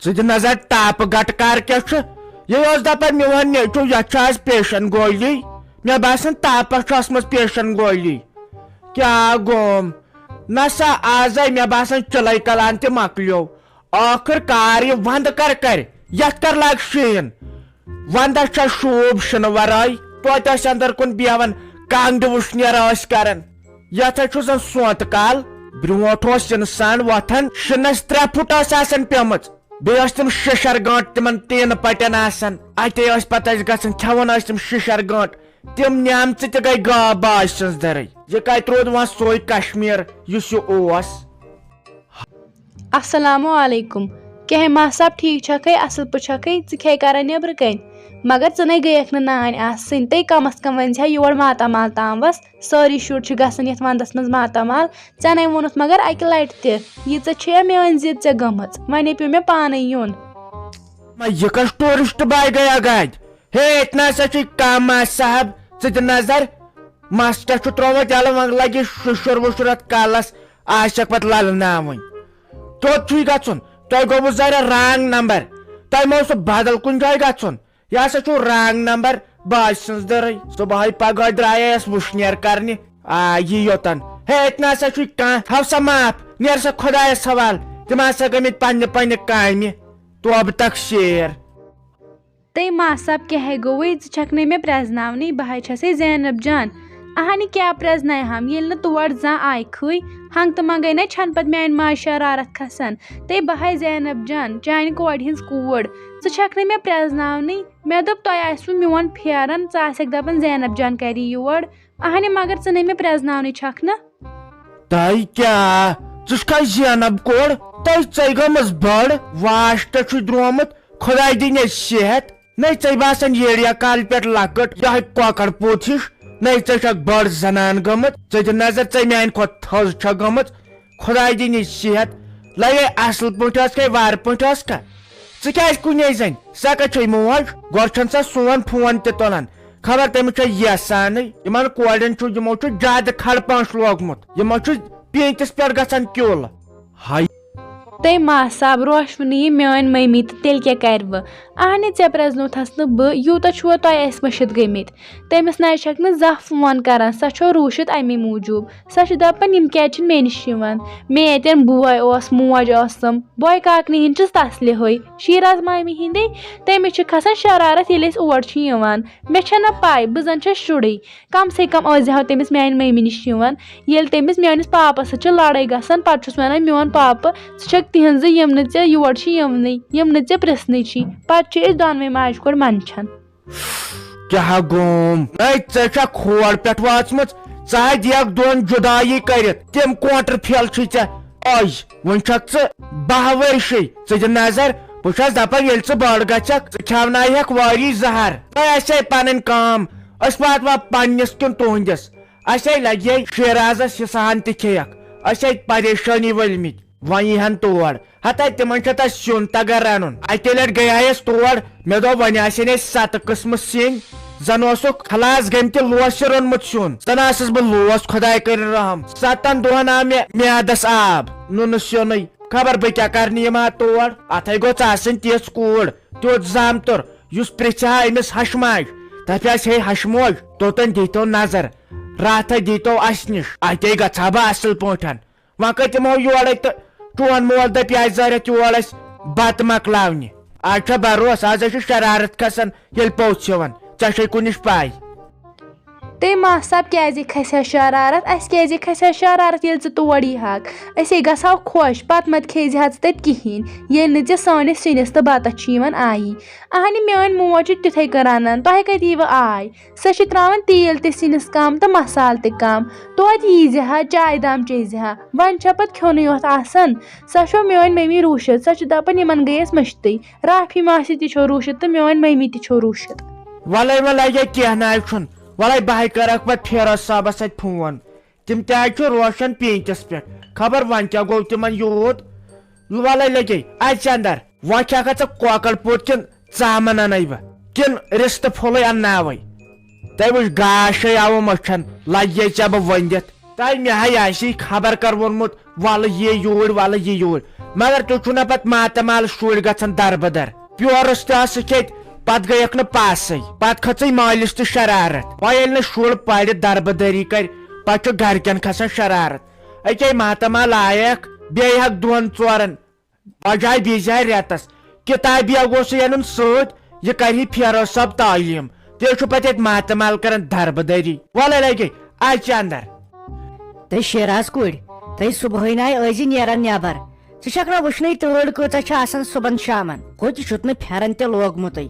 ژٕ نظر ٹاپ گٹ کر کیا یہ دپان میون نیچو یہ پیشن گولی مے باسان تاپس مز پیشن گولی کیا گوم نسا آز مے باسان چلے کلان تہ مکلیو آخر کار یہ وند کر یت کر لگ شین وندس شوب شن ورائے توتہ اندر کن بیہان کنگڈ وشنیر کران یت زن سونت کال بروٹ انسان وتھان شنس 3 فٹ آسان پیمت بیس تم ششر گانٹ تمن تین پٹن آسان اتے پتہ گھن کھیون تم ششر گانٹ تم نیمچ تہ گئی گا باج سن درے یہ کت رود وہاں سوئی کشمیر اس السلام علیکم کہ ماہ صاحب ٹھیک چھکے اصل پہ چھکے ژے کران نیبر کن مگر ژے گیک نان آسن تے کم از کم ون یور ماتامال تام وس ساری شر گھن یت وندس مز ماتامال ے وونت مگر اکہ لٹ تہ یہ میون ضد ے گمت ونے پیو مے پانے یون یہ کس ٹورسٹ بائی گیا گاڑی ہے اتنا سا کم صاحب ژٕ نظر مسٹس ترومت یل وۄنۍ لگہِ شُشُر وُشُر اتھ کالس آسک پتہٕ للناوٕنۍ توٚت چھُے گژھُن تۄہہِ گوٚوُ ذرا رانگ نمبر تۄہہِ ما اوسُو بدل کُنہِ جایہِ گژھُن یہ ہسا چھُ رانگ نمبر باج سٕنٛز دٔرٕے صبحٲے پگہٲے درٛایے أسۍ وُشنیر کرنہِ یی یوٚتن ہے اتہِ نسا چھُے کانٛہہ تھاو سا معاف نیر سا خۄدایس حوال تِم ہسا گٔمٕتۍ پننہِ کامہِ توبہٕ تک شیر تے ماہ صاحب کیا گوے ژھک مے پرزناونی بہٕ چھسے زینب جان اہنی کیا پرزنائے ہم یل تور زان آئی کھوئی ہنگ تو منگے نا چھن پت میان ماج شرارت کھسان تے بہائی زینب جان چانہ کوڑ ہنز کوڑ ژھک مے پرزناونی مے دپ تۄہہِ آسوٕ میون پھیران ژٕ آسکھ دپان زینب جان کری یور اہنی مگر ژٕ مے پرزناونی چھکھ نا تۄہہِ کیٛاہ ژٕ چھکھا زینب کوڑ ژے گٔمٕژ بٔڑ واشٹ چھُ درٛومُت خۄداے دِنہِ صحت نٔے ژے باسان ییڑیا کالہِ پٮ۪ٹھ لۄکٕٹ یِہوے کۄکر پوٚت ہِش نٔے ژے چھکھ بٔڑ زنان گٔمٕژ ژٕ دِ نظر ژے میانہِ کھۄتہٕ تھٔز چھکھ گٔمٕژ خۄداے دِنہِ صحت لگے اصل پٲٹھۍ ٲس کھا وارٕ پٲٹھۍ ٲس کھا ژٕ کیازِ کُنے زنۍ سۄ کتہِ چھے موج گۄڈٕ چھُنہٕ سۄ سون فون تہِ تُلان خبر تٔمِس چھا یژھانٕے یِمن کورٮ۪ن چھُ یِمو چھُ زیادٕ کھڑ پانٛش لوگمُت یِمو چھُ پیٖنتِس پٮ۪ٹھ گژھان کیُل ہاے تے ماہ صاحب روشونی میون ممی تو تیل کیا کر اہنی ے پرزنوتھس بہ یوتہ چھو تہ مشت گمت تمس نہ چھک نہ زہ فون کران سہ چھو روشت امی موجوب سہ دپان یم کیا مے نش مے اتن بوے اس موج ٲسم بوے کاکنی ہند تسلہِ ہوے شیراز مامی ہندے تمس کھسان شرارت ییٚلہِ أسۍ اور مے چھنہ پاے بہ زن چھس شُرے کم سے کم ٲسۍ تمس میانہِ ممی نش ییٚلہِ تمس میٲنس پاپس سۭتۍ لڑٲے گژھان پتہٕ چھُس ونان میون پاپہٕ ژٕ چھکھ تہنٛزٕ یم نہٕ ژےٚ یور یِونٕے یم نہٕ ژےٚ پرژھنٕے چھی پتہٕ چھِ أسۍ دۄنوے ماجہِ کورِ منٛدچھان کیا گوم اے ژے چھکھ کھوڑ پٮ۪ٹھ واژمٕژ ژٕ دِیکھ دۄن جُدایی کٔرِتھ تِم کوٹر پھیل چھُے ژےٚ أج وۄنۍ چھکھ ژٕ 12 ؤرشے ژٕ دِ نظر بہٕ چھس دپان ییٚلہِ ژٕ بٔڑ گژھکھ ژٕ کھٮ۪ونایکھ وٲری زہر تۄہہِ آسے پنٕنۍ کٲم أسۍ واتوا پننس کِنہٕ تُہنٛدس اسے لگے شیرازس حصہن تہِ کھیٚیکھ أسۍ پریشٲنی ؤلمٕتۍ وۄنۍ ییٖہن تور ہتا تمن چھُ تتھ سیُن تگان رنُن اکہِ لٹہِ گٔیایس تور مےٚ دوٚپ وۄنۍ آسن اسہِ 7 قٕسمہٕ سِنۍ زن اوسُکھ خلاص گٔمتہِ لوسہِ روٚنمُت سیُن زن آسس بہٕ لوس خۄداے کٔرِنۍ رحم 7 دۄہن آو مےٚ میادس آب نُنہٕ سیُنٕے خبر بہٕ کیٛاہ کرنہِ یِما تور اتھے گوٚژھ آسٕنۍ تِژھ کوٗر تیُتھ زامتُر یُس پرژھِ ہا أمِس ہشماج دپیس ہے ہشموج توٚتن دیٖتو نظر راتھے دیٖتو اسہِ نِش اتے گژھٕ ہا بہٕ اصل پٲٹھۍ وۄنۍ کٔرۍ تِمو یورے تہٕ چون مول دپ آسہِ زٲرِتھ یور اسہِ بتہٕ مۄکلاونہِ آز چھا بروس آز چھُ شرارت کھسان ییٚلہِ پوٚژھ یِوان ژےٚ چھے کُنِچ پاے تے ماہ صاحب کیازِ کھسہِ شرارت اسہِ کیازِ کھسہِ شرارت ییٚلہِ ژٕ تور ییٖہکھ أسے گژھو خۄش پتہٕ مت کھیزِ ہا ژٕ تتہِ کہیٖنۍ ییٚلہِ نہٕ ژےٚ سٲنِس سِنِس تہٕ بتس چھِ یِوان آیی اہنہِ میٲنۍ موج چھِ تِتھے کٔنۍ رنان تۄہہِ کتہِ ییٖوٕ آے سۄ چھِ تراوان تیٖل تہِ سِنِس کم تہٕ مسالہٕ تہِ کم توتہِ ییٖزِ ہا چاے دام چیزِ ہا وۄنۍ چھا پتہٕ کھیوٚنٕے یوت آسان سۄ چھو میٲنۍ ممی روٗشِتھ سۄ چھِ دپان یِمن گٔیس مٔشتٕے رافی ماسہِ تہِ چھو روٗشِتھ تہٕ میٲنۍ ممی تہِ چھو روٗشِتھ وَلے وَلے کینٛہہ نہ چھُنہٕ وَلے بہے کرکھ پتہٕ فیروز صٲبس سۭتۍ فون تِم تہِ حظ چھُ روشن پیٖنتِس پٮ۪ٹھ خبر وۄنۍ کیٛاہ گوٚو تِمن یوٗت وَلے لگے اَژِ اندر وۄنۍ کھٮ۪کھا ژٕ کۄکر پوٚت کِنہٕ ژامن انے بہٕ کِنہٕ رِستہٕ پھوٚلٕے انناوے تۄہہِ وٕچھ گاش آوٕ مٔچھن لگے ژےٚ بہٕ ؤنِتھ تہ مے خبر کر وونمت ول یہ یور ول یہ یور مگر تھی چھو نا پت ماتامال شر گھن دربدر پیورس تس کھیت پت گیک نا پاسے پت کھژے مالس تہ شرارت وی یل شر پڑ دربدری کر پتہ گرکن کھسان شرارت اکے ماتامال آیک بیٚیہِ ہک دۄن ژورن بجاے بیٚیہِ جایہِ رٮ۪تس کتابیا گوٚژھ انُن سۭتۍ یہ کرِ فیروز صٲب تعلیٖم تیٚلہِ چھُ پتہٕ ییٚتہِ ماتامال کران دربدری وَلے لگے اَژِ اندر تُہۍ شیراز کُڑۍ تُہۍ صبحٲے ٲسۍ نیران نیبر ژٕ چھکھ نا وٕچھنٕے تۭر کۭژاہ چھِ آسان صبحن شامن ہوٚتہِ چھُتھ نہٕ پھیرن تہِ لوگمُتٕے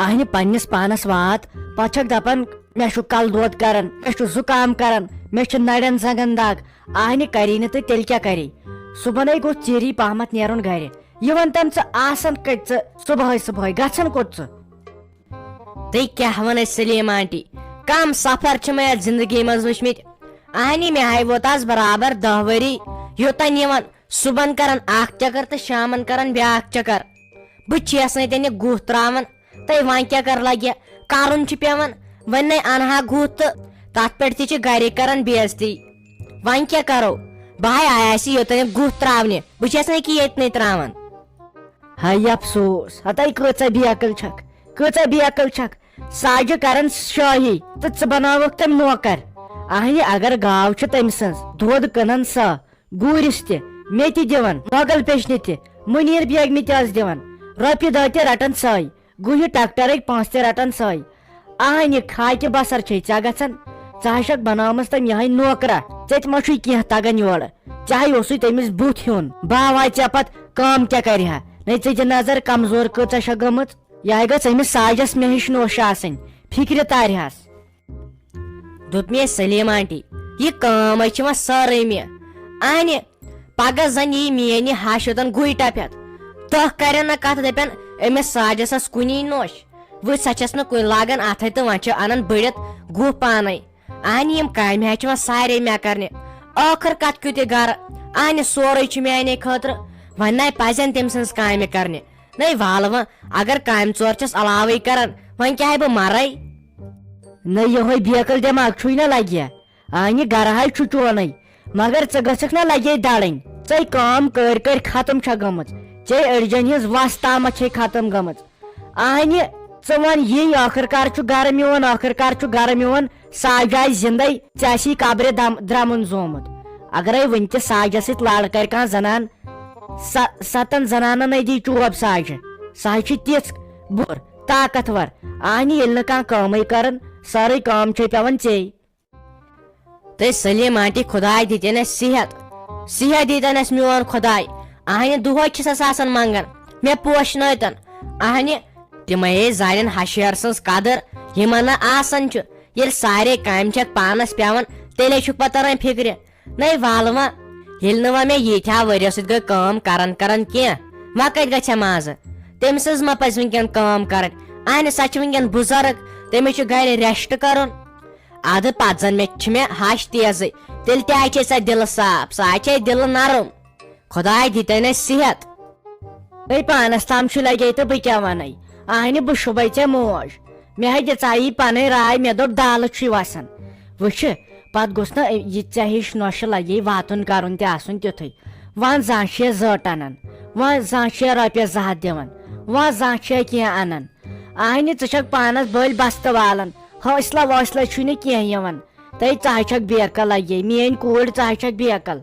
آہنہِ پننس پانس وات پتہٕ چھکھ دپان مےٚ چھُ کلہٕ دود کران مےٚ چھُ زُکام کران مےٚ چھِ نرٮ۪ن زنگن دگ آہنہِ کری نہٕ تہٕ تیٚلہِ کیٛاہ کری صبحنے گوٚژھ ژیٖری پہمتھ نیرُن گرِ یہِ ون تن ژٕ آسان کتہِ ژٕ صبحٲے صبحٲے گژھان کوٚت ژٕ تُہۍ کیٛاہ ونو سلیٖم آنٹی کم سفر چھِ مےٚ یتھ زندگی منٛز وٕچھمٕتۍ اہنی مےٚ ہاے ووت آز برابر 10 ؤری یوٚتن یِوان صبحن کران اکھ چکر تہٕ شامن کران بیاکھ چکر بہٕ چھس نہٕ تیٚلہِ گُہہ تراوان تہٕ وۄنۍ کیٛاہ کر لگہِ کرُن چھُ پیوان وۄنۍ انہا گُہہ تہٕ تتھ پٮ۪ٹھ تہِ چھِ گرِکۍ کران بے عزتی وۄنۍ کیٛاہ کرو بہٕ آیاس یوٚتن گُہہ تراونہِ بہٕ چھس نہٕ کہِ ییٚتنٕے تراوان ہاے افسوس ہتاے کۭژاہ بیقل چھکھ کۭژاہ بیقل چھکھ ساجہِ کران شٲہی تہٕ ژٕ بناوکھ تٔمۍ نوکر اہنہِ اگر گاو چھِ تٔمۍ سٕنٛز دۄد کٕنان سۄ گوٗرِس تہِ مےٚ تہِ دِوان مۄغل پیچنہِ تہِ مُنیٖر بیگمہِ تہِ ٲس دِوان رۄپیہِ دہ تہِ رٹان سۄے گُہہِ ٹکٹرٕکۍ پونٛسہٕ تہِ رٹان سۄے اہنہِ کھاکہِ بسر چھے ژےٚ گژھان ژٕ ہا چھکھ بنٲومٕژ تٔمۍ یِہے نوکرا ژےٚ تہِ ما چھُے کینٛہہ تگان یورٕ چاہے اوسُے تٔمِس بُتھ ہیوٚن باواے ژےٚ پتہٕ کٲم کیٛاہ کرِ ہا نے ژٕ دِ نظر کمزور کۭژاہ چھےٚ گٔمٕژ یہِ گژھ أمِس ساجس مےٚ ہِش نوش آسٕنۍ فِکرِ تارِہس دوٚپ مےٚ سلیٖم آنٹی یہِ کٲم چھِ وۄنۍ سٲرٕے مےٚ اہنہِ پگہہ زن یی میٲنۍ ہش یوٚتن گُہۍ ٹپٮ۪تھ دہ کرن نہٕ کتھ دپن أمِس ساجس ٲس کُنی نوش وٕچھ سۄ چھس نہٕ کُنہِ لاگان اتھے تہٕ وۄنۍ چھِ انان بٔڑِتھ گُہہ پانے اہنہِ یِم کامہِ حظ چھِ وۄنۍ سارے مےٚ کرنہِ ٲخٕر کتھ کیُتھ یہِ گرٕ اہنہِ سورُے چھُ میانے خٲطرٕ وۄنۍ نَے پزن تٔمۍ سٕنٛز کامہِ کرنہِ نَے والہٕ وۄنۍ اگر کامہِ ژور چھس علاوے کران وۄنۍ کیٛاہ بہٕ مرے نہ یِہوے بیقل دٮ۪ماغ چھُے نہ لگہِ اہنہِ گرٕ ہاے چھُ چونٕے مگر ژٕ گژھکھ نہ لگے دڑٕنۍ ژے کٲم کٔرۍ کٔرۍ ختم چھےٚ گٔمٕژ ژے أڑجن ہِنٛز وس تامتھ چھے ختم گٔمٕژ اہنہِ ژٕ ون یی ٲخٕر کار چھُ گرٕ میون ٲخٕر کار چھُ گرٕ میون ساج آسہِ زندے ژےٚ آسی قبرِ درمُن زومُت اگرے وُنہِ تہِ ساجس سۭتۍ لڑ کرِ کانٛہہ زنان 7 زنانن نَے دی چوب ساجہِ سۄ حظ چھِ تِژھ بُر طاقتور اہنہِ ییٚلہِ نہٕ کانٛہہ کٲمٕے کران سٲرٕے کٲم چھے پیوان ژے تُہۍ سلیٖم آنٹی خۄداے دِتِن اَسہِ صحت دیٖتن اَسہِ میون خۄداے اہنہِ دۄہے چھِسس آسان منگان مےٚ پوشنٲیتن اہنہِ تِمے زالٮ۪ن ہشیر سٕنٛز قدر یِمن نہٕ آسان چھُ ییٚلہِ سارے کامہِ چھکھ پانس پیوان تیٚلے چھُکھ پتہٕ تران فِکرِ نَے والہٕ وۄنۍ ییٚلہِ نہٕ وۄنۍ مےٚ ییٖتیا ؤرِیو سۭتۍ گٔے کٲم کران کینٛہہ وۄنۍ کتہِ گژھِ ہا مازٕ تٔمۍ سٕنٛز ما پزِ وُنکیٚن کٲم کرٕنۍ اہنہِ سۄ چھِ وُنکیٚن بُزرگ تٔمِس چھُ گرِ ریسٹ کرُن ادٕ پتہٕ زن چھِ مےٚ ہش تیزٕے تیٚلہِ تہِ آچے سۄ دِلہٕ صاف سۄ آچے دِلہٕ نرم خۄداے دِتن اَسہِ صحت ہے پانس تام چھُ لگے تہٕ بہٕ کیٛاہ ونے اہنہِ بہٕ شوٗبے ژےٚ موج مےٚ ہے دِژایی پنٕنۍ راے مےٚ دوٚپ دالہٕ چھُے وسان وٕچھِ پتہٕ گوٚژھ نہٕ یہِ ژےٚ ہِش نۄشہِ لگے واتُن کرُن تہِ آسُن تیُتھُے وۄنۍ زانٛہہ چھے زٔٹ انان وۄنۍ زانٛہہ چھے رۄپیس 2 ہتھ دِوان وۄنۍ زانٛہہ چھے کینٛہہ انان اہنہِ ژٕ چھکھ پانس بٔلۍ بستہٕ والان حوصلہ ووصلہ چھُے نہٕ کینٛہہ یِوان ژٕ ہاے چھکھ بیقل لگے میٲنۍ کوٗر ژٕ ہاے چھکھ بیقل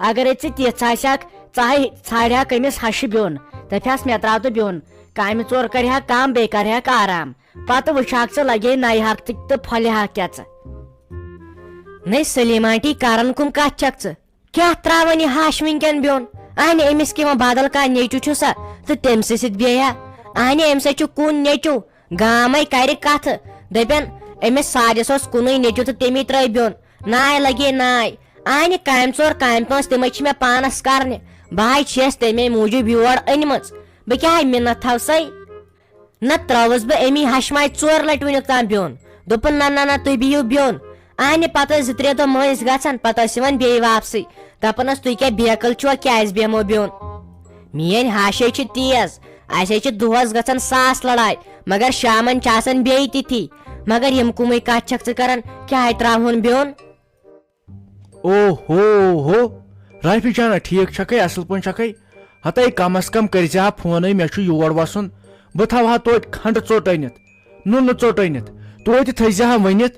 اگرے ژٕ تِژھ آسہکھ ژٕ ہاے ژھانڈہکھ أمِس ہشہِ بیوٚن دپہس مےٚ تراو تہٕ بیوٚن کامہِ ژور کرِہکھ کام بیٚیہِ کرِہکھ آرام پتہٕ وٕچھہکھ ژٕ لگے نَیہکھ تہٕ پھۄلہکھ کیٛاہ ژٕ نَے سلیٖم آنٹی کرن کُم کتھ چھکھ ژٕ کیٛاہ تراوان یہِ ہش وُنکیٚن بیوٚن اہنہِ أمِس کیٛاہ وۄنۍ بدل کانٛہہ نیٚچوٗ چھُ سا تہٕ تٔمسٕے سۭتۍ بیٚہہِ ہا اہنہِ أمِس ہے چھُ کُن نیٚچوٗ گامے کرِ کتھٕ دپن أمِس ساجس اوس کُنُے نیٚچوٗ تہٕ تٔمی ترٲے بیوٚن ناے لگے ناے اہنہِ کامہِ ژور کامہِ پانٛژھ تِمے چھِ مےٚ پانس کرنہِ بہٕ ہاے چھس تمے موٗجوٗب یور أنمٕژ بہٕ کیٛاہ مِنت تھاو سَے نتہٕ ترٲوٕس بہٕ امی ہشہِ ماجہِ 4 لٹہِ وُنیُک تام بیوٚن دوٚپُن نہ تُہۍ بِہِو بیوٚن اہنہِ پتہٕ ٲسۍ 2-3 دۄہ مٔنٛزۍ گژھان پتہٕ ٲسۍ یِوان بیٚیہِ واپسٕے دپان ٲس تُہۍ کیٛاہ بیقل چھُوا کیٛازِ بیٚہمو بیوٚن میٲنۍ ہش ہے چھِ تیز اسہِ ہے چھِ دۄہس گژھان 1000 لڑاے مگر شامن چھِ آسان بیٚیہِ تِتھی مگر یِم کُمٕے کتھ چھکھ ژٕ کران کیٛازِ تراوہون بیوٚن او ہو رافی جانا ٹھیک چھکے اصل پن چھکے ہتے کم از کم کرزا فون مے یور وسن بہ تھوہا توت کھنڈ ژوٹ أنِتھ نُنہٕ ژوٹ أنِتھ توتہِ تھٲیزِہا ؤنِتھ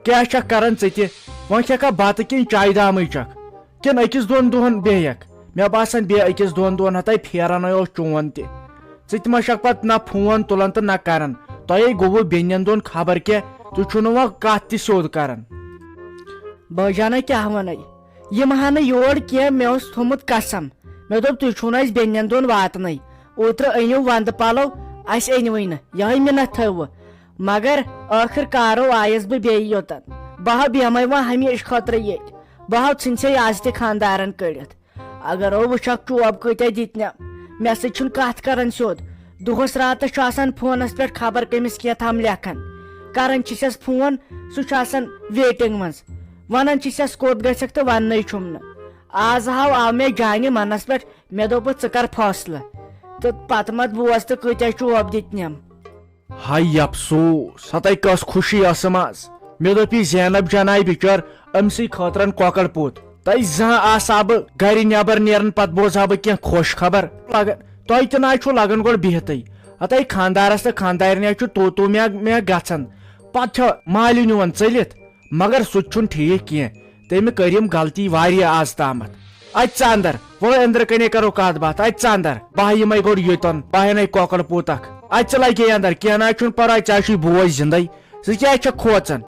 کیاہ چھکھ کران ژٕ تہِ وۄنۍ چھکھا بتہٕ کِنۍ چایہِ دامٕے چکھ کِنہٕ أکِس دۄن دۄہن بیٚہکھ مےٚ باسان بیٚیہِ أکِس دۄن دۄہن ہتے پھیرنے اوس چون تہِ ژٕ تہِ ما چھکھ پتہٕ نہ فون تُلان تہٕ نہ کران تۄہے گوٚوُ بیٚنٮ۪ن دۄن خبر کینٛہہ تُہۍ چھُو نہٕ وۄنۍ کتھ تہِ سیوٚد کران بٲے جانا کیٛاہ ونے یِم ہا نہٕ یور کینٛہہ مےٚ اوس تھوٚمُت قسم مےٚ دوٚپ تُہۍ چھُو نہٕ اَسہِ بیٚنٮ۪ن دۄن واتنٕے اوترٕ أنِو ونٛدٕ پلو اَسہِ أنوٕے نہٕ یِہے مِنت تھٲوٕ مگر ٲخٕر کارو آیس بہٕ بیٚیہِ یوٚتن بہٕ ہا بیٚہمے وۄنۍ ہمیشہٕ خٲطرٕ ییٚتہِ بہٕ ہا ژھٕنسے آز تہِ خانٛدارن کٔڑِتھ اگر او وٕچھکھ چوب کۭتیاہ دِتنٮ۪م مےٚ سۭتۍ چھُنہٕ کتھ کران سیوٚد دۄہس راتس چھُ آسان فونس پٮ۪ٹھ خبر کٔمِس کینٛہہ لیکھان کران چھِسس فون سُہ چھُ آسان ویٹنگ منٛز ونان چھِسس کوٚت گژھکھ تہٕ وننٕے چھُم نہٕ آز آو مےٚ جانہِ منس پٮ۪ٹھ مےٚ دوٚپُس ژٕ کر فٲصلہٕ تہٕ پتہٕ مت بوز تہٕ کۭتیاہ چوب دِتنٮ۪م ہاے افسوس ہتے کس خوشی ٲسٕم آز مےٚ دوٚپ یہِ زینب جناے بِچٲر أمسٕے خٲطرن کۄکر پوٗت تۄہہِ زانٛہہ آسہا بہٕ گرِ نٮ۪بر نیران پتہٕ بوزہا بہٕ کینٛہہ خۄش خبر لگان تۄہہِ تہِ نہ چھُو لگان گۄڈٕ بِہتھٕے ہتے خانٛدارس تہٕ خانٛدارنہِ چھُ تو مےٚ گژھان پتہٕ چھُ مالِنۍ یِوان ژٔلِتھ مگر سُہ تہِ چھُنہٕ ٹھیٖک کینٛہہ تٔمۍ کٔرِم غلطی واریاہ آز تامتھ اَتہِ ژٕ اندر وۄنۍ أنٛدرٕ کنے کرو کتھ باتھ اَتہِ ژٕ اندر بہٕ یِمے گۄڈٕ یوٚتن بہٕ انَے کۄکر پوٗت اکھ اَتہِ ژٕ لگے اندر کینٛہہ نہ چھُنہٕ پرواے ژےٚ چھُے بوے زندے ژٕ کیازِ چھکھ کھوژان